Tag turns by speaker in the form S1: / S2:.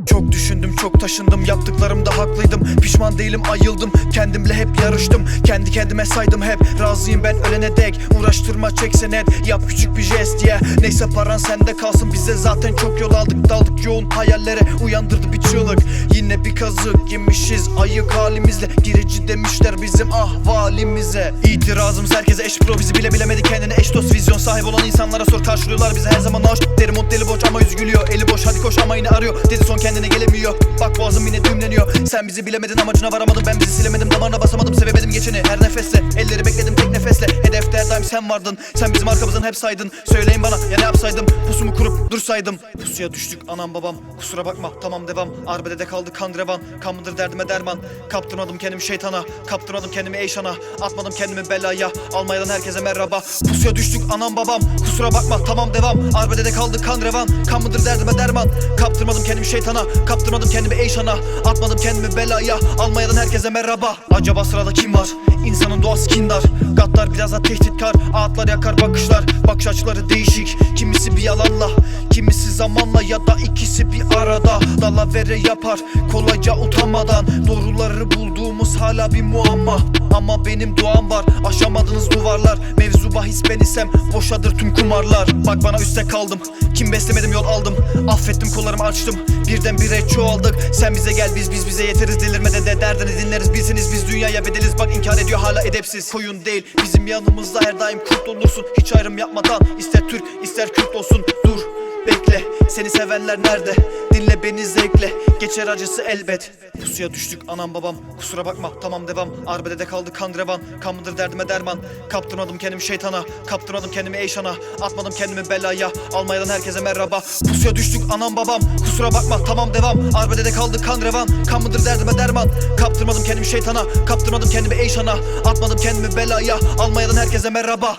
S1: Çok düşündüm, çok taşındım, yaptıklarımda haklıydım. Pişman değilim, ayıldım, kendimle hep yarıştım. Kendi kendime saydım hep, razıyım ben ölene dek. Uğraştırma çekse net, yap küçük bir jest yeah. Neyse paran sende kalsın, bize zaten çok yol aldık. Daldık yoğun hayallere, uyandırdı bir çığlık. Yine bir kazık yemişiz ayık halimizle. Girici demişler bizim ahvalimize. İtirazımız herkese eş bro, bizi bile bilemedi kendine eş dost. Vizyon sahibi olan insanlara sor, karşılıyorlar bizi her zaman hoş. Deri mont deli boş ama yüz gülüyor, eli boş hadi koş ama yine arıyor. Dedi son kendine gelemiyor, bak boğazım yine düğümleniyor. Sen bizi bilemedin, amacına varamadın, ben bizi silemedim. Damarına basamadım, sevemedim geçeni her nefesle. Elleri bekledim tek nefesle, hedefte her daim sen vardın. Sen bizim arkamızdan hep saydın, söyleyin bana ya ne yapsaydım. Pusumu kurup dursaydım. Pusuya düştük anam babam, kusura bakma tamam devam. Arbedede kaldı kan revan, kan mıdır derdime derman. Kaptırmadım kendimi şeytana, kaptırmadım kendimi eyşana. Atmadım kendimi belaya, Almanya'dan herkese merhaba. Pusuya düştük anam babam, kusura bakma tamam devam. Arbedede kaldı kan revan, kan mıdır derdime derman. Kaptırmadım kendimi şeytana, kaptırmadım kendimi eyşana. Atmadım kendimi belaya, Almanya'dan herkese merhaba. Acaba sırada kim var? İnsanın doğası kindar. Gaddar biraz da tehditkar, ağıtlar yakar bakışlar. Bakış açıları değişik, kimisi bir yalanla, kimisi zamanla ya da ikisi bir arada. Dalavere yapar kolayca utanmadan. Doğruları bulduğumuz hala bir muamma. Ama benim duam var, aşamadınız duvarlar. Mevzu bahis ben isem boşadır tüm kumarlar. Bak bana üstte kaldım, kim beslemedim yol aldım. Affettim kollarımı açtım, birdenbire çoğaldık. Sen bize gel biz bize yeteriz, delirmeden de derdini dinleriz. Bilseniz biz dünyaya bedeliz, bak inkar ediyor hala edepsiz. Koyun değil bizim yanımızda her daim kurt olursun. Hiç ayrım yapmadan ister Türk ister Kürt olsun. Dur bekle, seni sevenler nerede? Dinle beni zevkle, geçer acısı elbet. Pusuya düştük anam babam, kusura bakma tamam devam. Arbedede kaldı kan revan, kan mıdır derdime derman. Kaptırmadım kendimi şeytana, kaptırmadım kendimi eyşana. Atmadım kendimi belaya, Almanya'dan herkese merhaba. Pusuya düştük anam babam, kusura bakma tamam devam. Arbedede kaldı kan revan, kan mıdır derdime derman. Kaptırmadım kendimi şeytana, kaptırmadım kendimi eyşana. Atmadım kendimi belaya, Almanya'dan herkese merhaba.